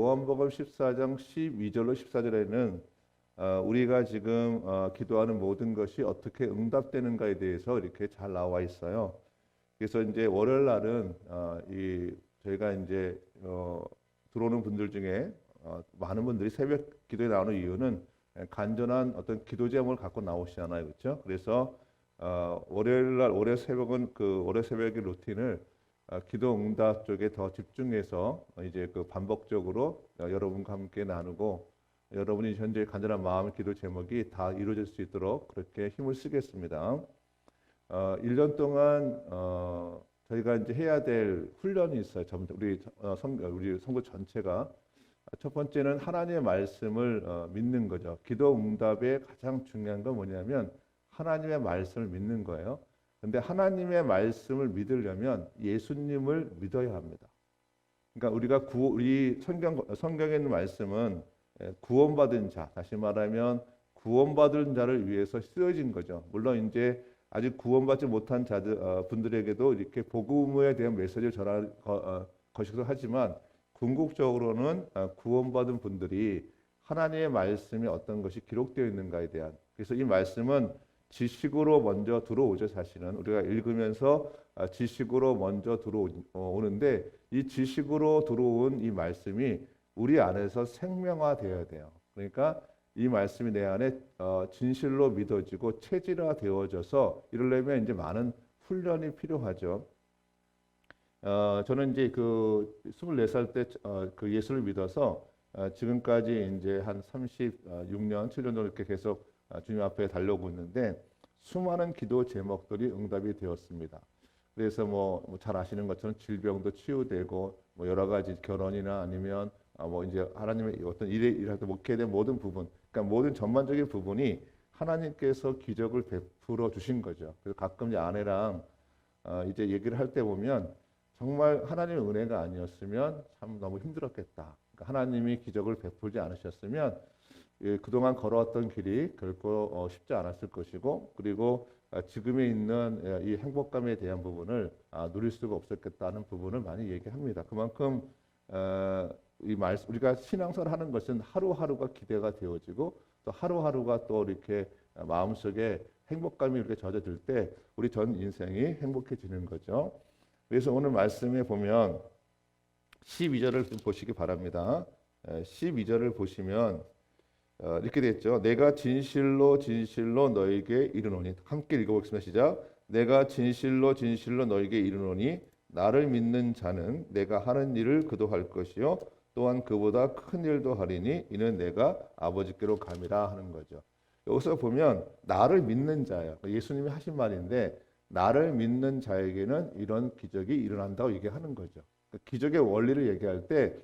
요한복음 14장 12절로 14절에는 우리가 지금 기도하는 모든 것이 어떻게 응답되는가에 대해서 이렇게 잘 나와 있어요. 그래서 이제 월요일 날은 저희가 이제 들어오는 분들 중에 많은 분들이 새벽 기도에 나오는 이유는 간절한 어떤 기도 제목을 갖고 나오시잖아요, 그렇죠? 그래서 월요일 날 월요 새벽은 월요 새벽의 루틴을 기도 응답 쪽에 더 집중해서 이제 반복적으로 여러분과 함께 나누고 여러분이 현재 간절한 마음의 기도 제목이 다 이루어질 수 있도록 그렇게 힘을 쓰겠습니다. 1년 동안 저희가 이제 해야 될 훈련이 있어요. 우리 성도 전체가. 첫 번째는 하나님의 말씀을 믿는 거죠. 기도 응답의 가장 중요한 건 뭐냐면 하나님의 말씀을 믿는 거예요. 근데 하나님의 말씀을 믿으려면 예수님을 믿어야 합니다. 그러니까 우리 성경에 있는 말씀은 구원받은 자, 다시 말하면 구원받은 자를 위해서 쓰여진 거죠. 물론 이제 아직 구원받지 못한 분들에게도 이렇게 복음에 대한 메시지를 전할 것이기도 하지만 궁극적으로는 구원받은 분들이 하나님의 말씀이 어떤 것이 기록되어 있는가에 대한, 그래서 이 말씀은 지식으로 먼저 들어오죠. 사실은 우리가 읽으면서 지식으로 먼저 들어오는데 이 지식으로 들어온 이 말씀이 우리 안에서 생명화되어야 돼요. 그러니까 이 말씀이 내 안에 진실로 믿어지고 체질화되어져서 이러려면 이제 많은 훈련이 필요하죠. 저는 이제 24살 때 예수를 믿어서 지금까지 이제 한 36년, 7년 정도 이렇게 계속 주님 앞에 달려오고 있는데 수많은 기도 제목들이 응답이 되었습니다. 그래서 잘 아시는 것처럼 질병도 치유되고 여러 가지 결혼이나 아니면 이제 하나님의 어떤 일할 때 목회에 대한 모든 부분, 그러니까 모든 전반적인 부분이 하나님께서 기적을 베풀어 주신 거죠. 그래서 가끔 이제 아내랑 이제 얘기를 할 때 보면 정말 하나님의 은혜가 아니었으면 참 너무 힘들었겠다. 그러니까 하나님이 기적을 베풀지 않으셨으면 그동안 걸어왔던 길이 결코 쉽지 않았을 것이고, 그리고 지금에 있는 이 행복감에 대한 부분을 누릴 수가 없었겠다는 부분을 많이 얘기합니다. 그만큼 우리가 신앙생활 하는 것은 하루하루가 기대가 되어지고 또 하루하루가 또 이렇게 마음속에 행복감이 이렇게 젖어들 때 우리 전 인생이 행복해지는 거죠. 그래서 오늘 말씀에 보면 12절을 좀 보시기 바랍니다. 12절을 보시면 이렇게 됐죠. 내가 진실로 진실로 너에게 이르노니, 함께 읽어보겠습니다. 시작. 내가 진실로 진실로 너에게 이르노니 나를 믿는 자는 내가 하는 일을 그도 할 것이요 또한 그보다 큰 일도 하리니 이는 내가 아버지께로 감이라 하는 거죠. 여기서 보면 나를 믿는 자예요. 예수님이 하신 말인데 나를 믿는 자에게는 이런 기적이 일어난다고 얘기하는 거죠. 기적의 원리를 얘기할 때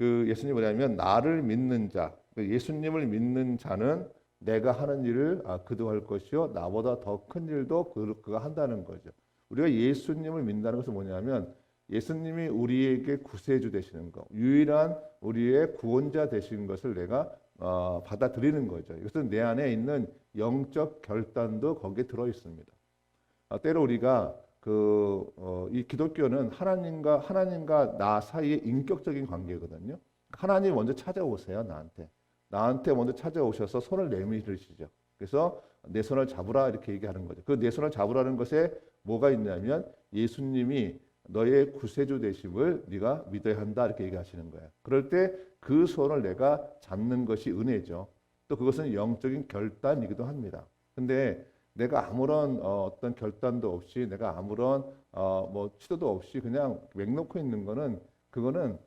예수님이 뭐냐면 나를 믿는 자, 예수님을 믿는 자는 내가 하는 일을 그도 할 것이요 나보다 더 큰 일도 그가 한다는 거죠. 우리가 예수님을 믿는다는 것은 뭐냐면 예수님이 우리에게 구세주 되시는 것, 유일한 우리의 구원자 되시는 것을 내가 받아들이는 거죠. 이것은 내 안에 있는 영적 결단도 거기에 들어 있습니다. 때로 우리가 이 기독교는 하나님과 나 사이의 인격적인 관계거든요. 하나님 먼저 찾아오세요. 나한테 먼저 찾아오셔서 손을 내밀으시죠. 그래서 내 손을 잡으라 이렇게 얘기하는 거죠. 그 내 손을 잡으라는 것에 뭐가 있냐면 예수님이 너의 구세주 되심을 네가 믿어야 한다 이렇게 얘기하시는 거예요. 그럴 때 그 손을 내가 잡는 것이 은혜죠. 또 그것은 영적인 결단이기도 합니다. 근데 내가 아무런 어떤 결단도 없이 내가 아무런 시도도 없이 그냥 맹놓고 있는 거는 그거는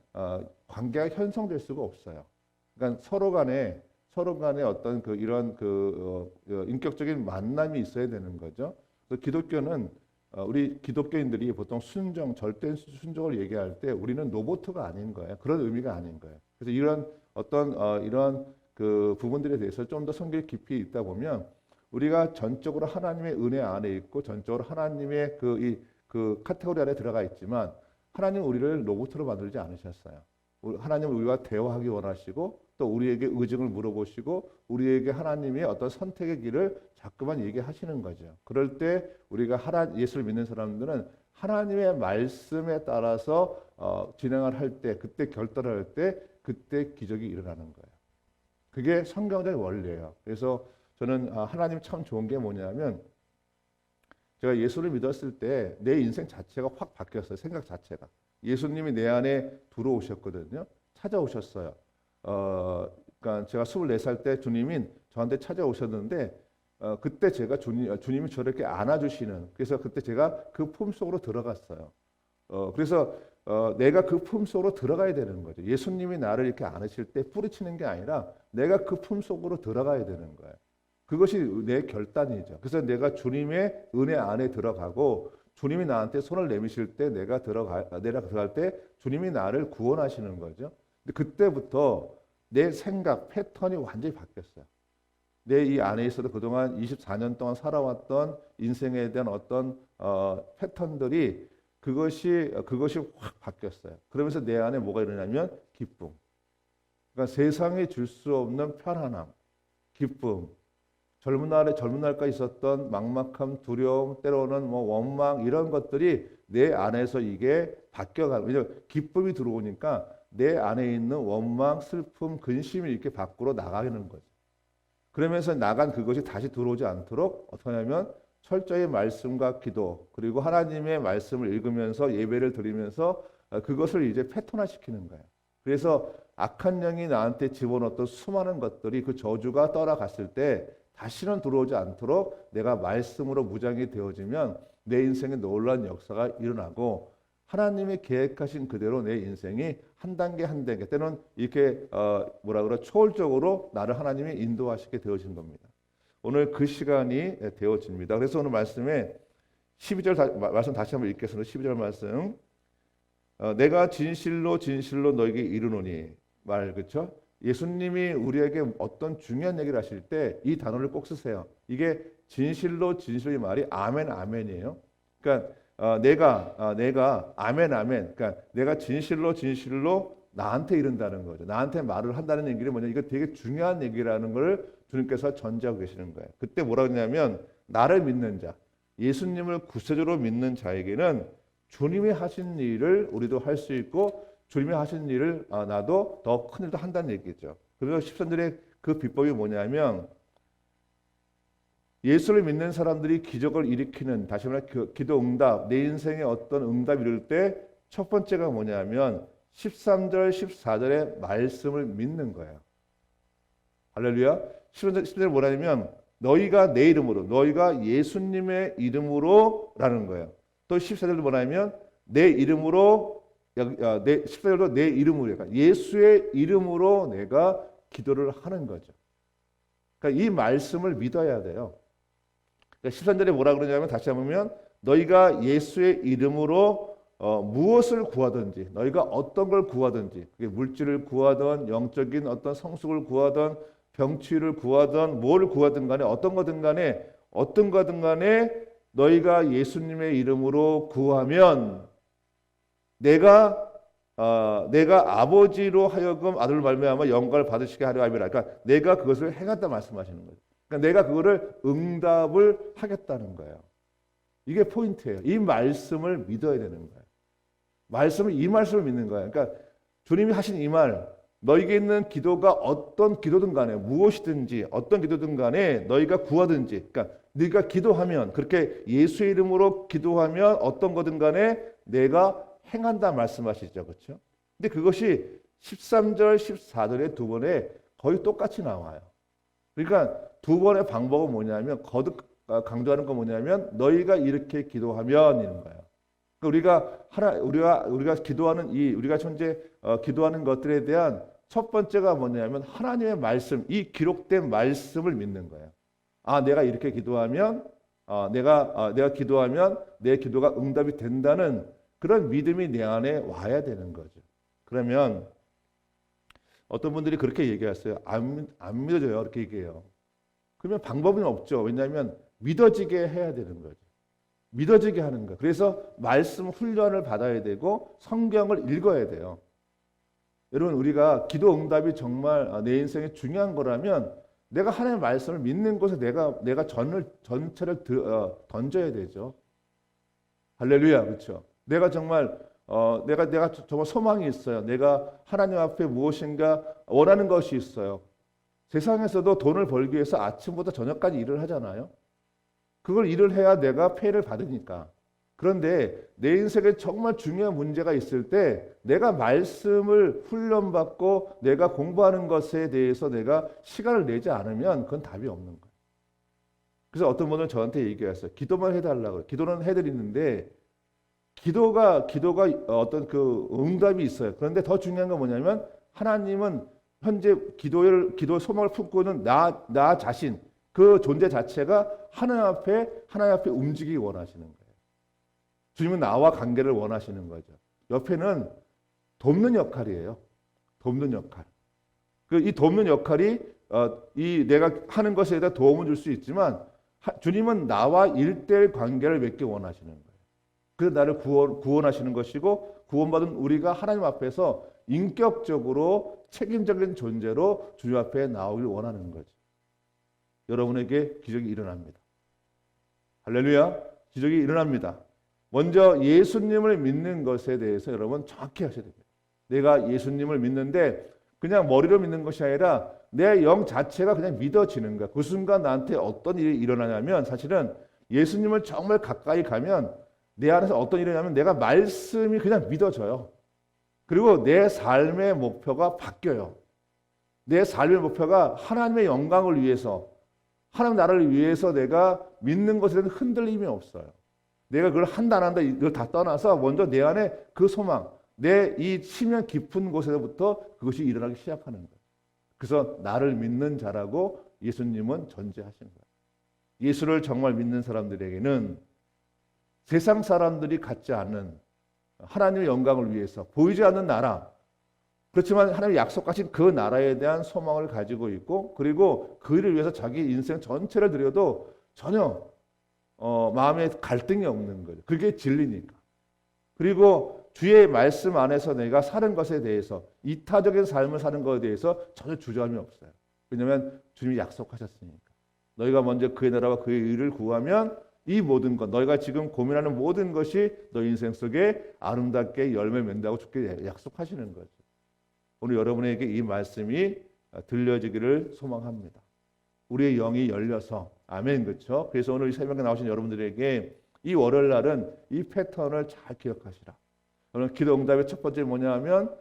관계가 형성될 수가 없어요. 그러니까 서로 간에 어떤 이런 인격적인 만남이 있어야 되는 거죠. 그래서 기독교는 우리 기독교인들이 보통 절대 순종을 얘기할 때 우리는 로봇가 아닌 거예요. 그런 의미가 아닌 거예요. 그래서 이런 이런 부분들에 대해서 좀 더 성경 깊이 있다 보면 우리가 전적으로 하나님의 은혜 안에 있고 전적으로 하나님의 그 카테고리 안에 들어가 있지만 하나님은 우리를 로봇으로 만들지 않으셨어요. 하나님은 우리와 대화하기 원하시고 또 우리에게 의증을 물어보시고 우리에게 하나님의 어떤 선택의 길을 자꾸만 얘기하시는 거죠. 그럴 때 우리가 예수를 믿는 사람들은 하나님의 말씀에 따라서 진행을 할 때, 그때 결단을 할 때 그때 기적이 일어나는 거예요. 그게 성경적인 원리예요. 그래서 저는 하나님 참 좋은 게 뭐냐면 제가 예수를 믿었을 때 내 인생 자체가 확 바뀌었어요. 생각 자체가. 예수님이 내 안에 들어오셨거든요. 찾아오셨어요. 그러니까 제가 24살 때 주님이 저한테 찾아오셨는데 그때 제가 주님이 저렇게 안아주시는, 그래서 그때 제가 그 품 속으로 들어갔어요. 그래서 내가 그 품 속으로 들어가야 되는 거죠. 예수님이 나를 이렇게 안으실 때 뿌리치는 게 아니라 내가 그 품 속으로 들어가야 되는 거예요. 그것이 내 결단이죠. 그래서 내가 주님의 은혜 안에 들어가고 주님이 나한테 손을 내미실 때 내가 들어갈 때 주님이 나를 구원하시는 거죠. 근데 그때부터 내 생각 패턴이 완전히 바뀌었어요. 내 이 안에 있어도 그동안 24년 동안 살아왔던 인생에 대한 어떤 패턴들이 그것이 확 바뀌었어요. 그러면서 내 안에 뭐가 일어나냐면 기쁨. 그러니까 세상이 줄 수 없는 편안함, 기쁨. 젊은 날까지 있었던 막막함, 두려움, 때로는 뭐 원망 이런 것들이 내 안에서 이게 바뀌어가는. 왜냐하면 기쁨이 들어오니까 내 안에 있는 원망, 슬픔, 근심이 이렇게 밖으로 나가는 거죠. 그러면서 나간 그것이 다시 들어오지 않도록 어떻게 하냐면 철저히 말씀과 기도 그리고 하나님의 말씀을 읽으면서 예배를 드리면서 그것을 이제 패턴화시키는 거예요. 그래서 악한 영이 나한테 집어넣었던 수많은 것들이 그 저주가 떠나갔을 때 다시는 들어오지 않도록 내가 말씀으로 무장이 되어지면 내 인생에 놀라운 역사가 일어나고 하나님이 계획하신 그대로 내 인생이 한 단계 한 단계 때는 이렇게 초월적으로 나를 하나님이 인도하시게 되어진 겁니다. 오늘 그 시간이 되어집니다. 그래서 오늘 말씀에 12절 말씀 다시 한번 읽겠습니다. 12절 말씀. 내가 진실로 진실로 너에게 이르노니 말 그렇죠? 예수님이 우리에게 어떤 중요한 얘기를 하실 때 이 단어를 꼭 쓰세요. 이게 진실로 진실로 이 말이 아멘 아멘이에요. 그러니까 내가 아멘 아멘. 그러니까 내가 진실로 진실로 나한테 이른다는 거죠. 나한테 말을 한다는 얘기는 뭐냐? 이거 되게 중요한 얘기라는 걸 주님께서 전제하고 계시는 거예요. 그때 뭐라고 했냐면 나를 믿는 자, 예수님을 구세주로 믿는 자에게는 주님이 하신 일을 우리도 할 수 있고 주님이 하신 일을 나도 더 큰 일도 한다는 얘기죠. 그래서 13절에 그 비법이 뭐냐면 예수를 믿는 사람들이 기적을 일으키는, 다시 말해 기도 응답, 내 인생에 어떤 응답이 이룰 때 첫 번째가 뭐냐면 13절, 14절의 말씀을 믿는 거예요. 할렐루야. 13절 뭐라냐면 너희가 내 이름으로, 너희가 예수님의 이름으로 라는 거예요. 또 14절도 뭐냐면 내 이름으로, 14절도 내 이름으로, 그러니까 예수의 이름으로 내가 기도를 하는 거죠. 그러니까 이 말씀을 믿어야 돼요. 그러니까 13절에 뭐라 그러냐면 다시 한번 보면 너희가 예수의 이름으로 무엇을 구하든지, 너희가 어떤 걸 구하든지, 그게 물질을 구하든 영적인 어떤 성숙을 구하든 병치유를 구하든 뭘 구하든 간에 어떤 거든 간에 너희가 예수님의 이름으로 구하면 내가 아버지로 하여금 아들로 말미암아 영광을 받으시게 하려 함이라. 그러니까 내가 그것을 행한다 말씀하시는 거예요. 그러니까 내가 그거를 응답을 하겠다는 거예요. 이게 포인트예요. 이 말씀을 믿어야 되는 거예요. 이 말씀을 믿는 거예요. 그러니까 주님이 하신 이 말, 너에게 있는 기도가 어떤 기도든 간에 무엇이든지 어떤 기도든 간에 너희가 구하든지, 그러니까 네가 기도하면, 그렇게 예수의 이름으로 기도하면 어떤 거든 간에 내가 행한다 말씀하시죠. 그렇죠? 근데 그것이 13절, 14절의 두 번에 거의 똑같이 나와요. 그러니까 두 번의 방법은 뭐냐면 거듭 강조하는 건 뭐냐면 너희가 이렇게 기도하면 이런 거예요. 우리가 기도하는 우리가 현재 기도하는 것들에 대한 첫 번째가 뭐냐면 하나님의 말씀, 이 기록된 말씀을 믿는 거예요. 내가 이렇게 기도하면 내가 기도하면 내 기도가 응답이 된다는 그런 믿음이 내 안에 와야 되는 거죠. 그러면 어떤 분들이 그렇게 얘기했어요. 안 믿어져요. 그렇게 얘기해요. 그러면 방법은 없죠. 왜냐하면 믿어지게 해야 되는 거죠. 믿어지게 하는 거. 그래서 말씀 훈련을 받아야 되고 성경을 읽어야 돼요. 여러분, 우리가 기도 응답이 정말 내 인생에 중요한 거라면 내가 하나님의 말씀을 믿는 곳에 내가 전체를 던져야 되죠. 할렐루야, 그렇죠? 내가 정말 내가 정말 소망이 있어요. 내가 하나님 앞에 무엇인가 원하는 것이 있어요. 세상에서도 돈을 벌기 위해서 아침부터 저녁까지 일을 하잖아요. 그걸 일을 해야 내가 페이를 받으니까. 그런데 내 인생에 정말 중요한 문제가 있을 때 내가 말씀을 훈련받고 내가 공부하는 것에 대해서 내가 시간을 내지 않으면 그건 답이 없는 거예요. 그래서 어떤 분은 저한테 얘기했어요. 기도만 해달라고. 기도는 해드리는데 기도가 어떤 그 응답이 있어요. 그런데 더 중요한 건 뭐냐면 하나님은 현재 기도의 소망을 품고는 나 자신 그 존재 자체가 하나님 앞에 움직이기 원하시는 거예요. 주님은 나와 관계를 원하시는 거죠. 옆에는 돕는 역할이에요. 돕는 역할. 이 돕는 역할이 이 내가 하는 것에 대해 도움을 줄 수 있지만 주님은 나와 1대1 관계를 맺기 원하시는 거예요. 그래서 나를 구원하시는 것이고 구원받은 우리가 하나님 앞에서 인격적으로 책임적인 존재로 주님 앞에 나오길 원하는 거죠. 여러분에게 기적이 일어납니다. 할렐루야. 기적이 일어납니다. 먼저 예수님을 믿는 것에 대해서 여러분 정확히 하셔야 됩니다. 내가 예수님을 믿는데 그냥 머리로 믿는 것이 아니라 내 영 자체가 그냥 믿어지는 거야. 그 순간 나한테 어떤 일이 일어나냐면 사실은 예수님을 정말 가까이 가면 내 안에서 어떤 일이 일어나냐면 내가 말씀이 그냥 믿어져요. 그리고 내 삶의 목표가 바뀌어요. 내 삶의 목표가 하나님의 영광을 위해서 하나님 나라를 위해서 내가 믿는 것에 대한 흔들림이 없어요. 내가 그걸 한다 안 한다 이걸 다 떠나서 먼저 내 안에 그 소망, 내 이 심연 깊은 곳에서부터 그것이 일어나기 시작하는 거예요. 그래서 나를 믿는 자라고 예수님은 전제하신 거예요. 예수를 정말 믿는 사람들에게는 세상 사람들이 갖지 않는 하나님의 영광을 위해서 보이지 않는 나라, 그렇지만 하나님의 약속하신 그 나라에 대한 소망을 가지고 있고 그리고 그 일을 위해서 자기 인생 전체를 들여도 전혀 마음에 갈등이 없는 거죠. 그게 진리니까. 그리고 주의 말씀 안에서 내가 사는 것에 대해서 이타적인 삶을 사는 것에 대해서 전혀 주저함이 없어요. 왜냐하면 주님이 약속하셨으니까. 너희가 먼저 그의 나라와 그의 의를 구하면 이 모든 것, 너희가 지금 고민하는 모든 것이 너 인생 속에 아름답게 열매 맺는다고 주께 약속하시는 거죠. 오늘 여러분에게 이 말씀이 들려지기를 소망합니다. 우리의 영이 열려서 아멘. 그렇죠? 그래서 오늘 이 새벽에 나오신 여러분들에게 이 월요일 날은 이 패턴을 잘 기억하시라. 오늘 기도 응답의 첫 번째 뭐냐면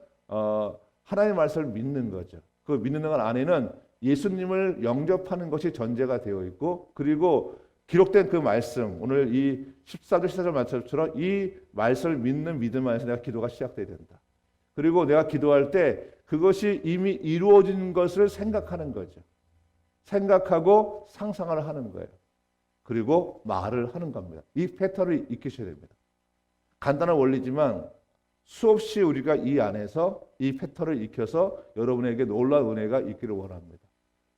하나님의 말씀을 믿는 거죠. 그 믿는 것 안에는 예수님을 영접하는 것이 전제가 되어 있고 그리고 기록된 그 말씀, 오늘 이 14절 14절 말씀처럼 이 말씀을 믿는 믿음 안에서 내가 기도가 시작돼야 된다. 그리고 내가 기도할 때 그것이 이미 이루어진 것을 생각하는 거죠. 생각하고 상상을 하는 거예요. 그리고 말을 하는 겁니다. 이 패턴을 익히셔야 됩니다. 간단한 원리지만 수없이 우리가 이 안에서 이 패턴을 익혀서 여러분에게 놀라운 은혜가 있기를 원합니다.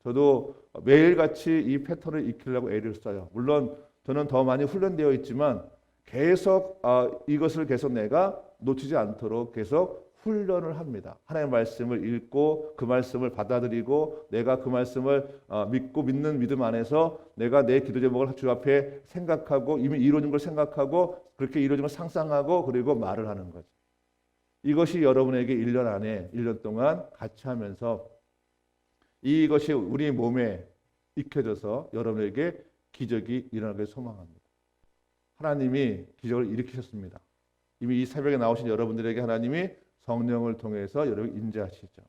저도 매일같이 이 패턴을 익히려고 애를 써요. 물론 저는 더 많이 훈련되어 있지만 계속 이것을 계속 내가 놓치지 않도록 계속 훈련을 합니다. 하나님의 말씀을 읽고 그 말씀을 받아들이고 내가 그 말씀을 믿고 믿는 믿음 안에서 내가 내 기도 제목을 주 앞에 생각하고 이미 이루어진 걸 생각하고 그렇게 이루어진 걸 상상하고 그리고 말을 하는 거죠. 이것이 여러분에게 1년 안에 1년 동안 같이 하면서 이것이 우리 몸에 익혀져서 여러분에게 기적이 일어나길 소망합니다. 하나님이 기적을 일으키셨습니다. 이미 이 새벽에 나오신 여러분들에게 하나님이 성령을 통해서 여러분 인자하시죠.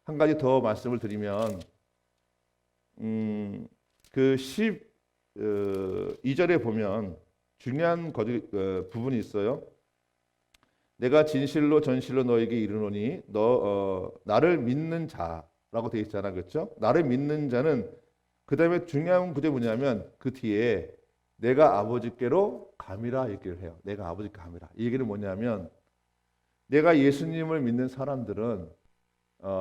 한 가지 더 말씀을 드리면 그 12절에 보면 중요한 부분이 있어요. 내가 진실로 전실로 너에게 이르노니 나를 믿는 자라고 되어 있잖아. 그렇죠? 나를 믿는 자는 그 다음에 중요한 구절이 뭐냐면 그 뒤에 내가 아버지께로 감이라 얘기를 해요. 내가 아버지께 감이라. 이 얘기는 뭐냐면 내가 예수님을 믿는 사람들은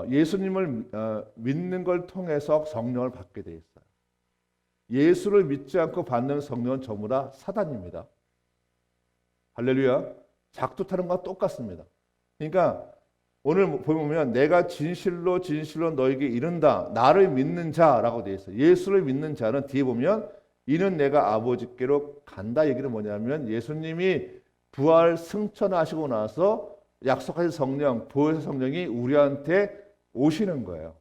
예수님을 믿는 걸 통해서 성령을 받게 돼 있어요. 예수를 믿지 않고 받는 성령은 전부 다 사단입니다. 할렐루야. 작두 타는 것과 똑같습니다. 그러니까 오늘 보면 내가 진실로 너에게 이른다. 나를 믿는 자라고 되어 있어요. 예수를 믿는 자는 뒤에 보면 이는 내가 아버지께로 간다 얘기는 뭐냐면 예수님이 부활 승천하시고 나서 약속하신 성령, 보혜사 성령이 우리한테 오시는 거예요.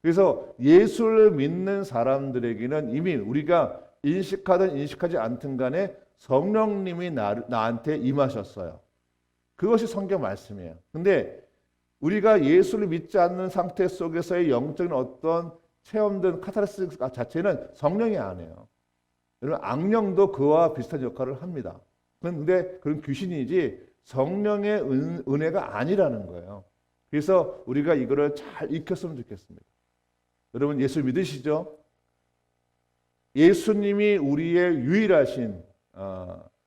그래서 예수를 믿는 사람들에게는 이미 우리가 인식하든 인식하지 않든 간에 성령님이 나한테 임하셨어요. 그것이 성경 말씀이에요. 근데 우리가 예수를 믿지 않는 상태 속에서의 영적인 어떤 체험된 카타르시스 자체는 성령이 아니에요. 여러분, 악령도 그와 비슷한 역할을 합니다. 그런데 그런 귀신이지 성령의 은혜가 아니라는 거예요. 그래서 우리가 이거를 잘 익혔으면 좋겠습니다. 여러분, 예수 믿으시죠? 예수님이 우리의 유일하신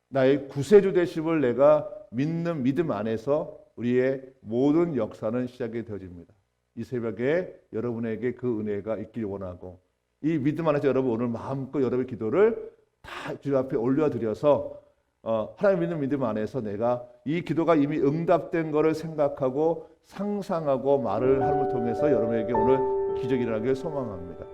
나의 구세주 되심을 내가 믿는 믿음 안에서 우리의 모든 역사는 시작이 되어집니다. 이 새벽에 여러분에게 그 은혜가 있길 원하고, 이 믿음 안에서 여러분 오늘 마음껏 여러분의 기도를 다 주 앞에 올려드려서 하나님 믿는 믿음 안에서 내가 이 기도가 이미 응답된 것을 생각하고 상상하고 말을 함을 통해서 여러분에게 오늘 기적이 일어나길 소망합니다.